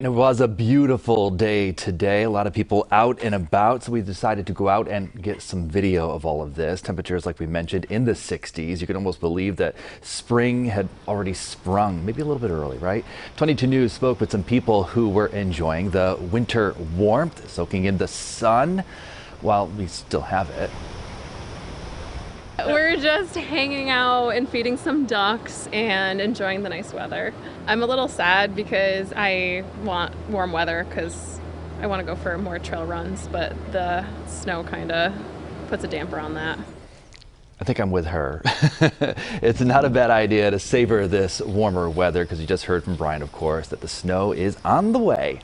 It was a beautiful day today. A lot of people out and about, so we decided to go out and get some video of all of this. Temperatures, like we mentioned, in the 60s. You can almost believe that spring had already sprung, maybe a little bit early, right? 22 News spoke with some people who were enjoying the winter warmth, soaking in the sun while we still have it. We're just hanging out and feeding some ducks and enjoying the nice weather. I'm a little sad because I want warm weather because I want to go for more trail runs, but the snow kind of puts a damper on that. I think I'm with her. It's not a bad idea to savor this warmer weather because you just heard from Brian, of course, that the snow is on the way.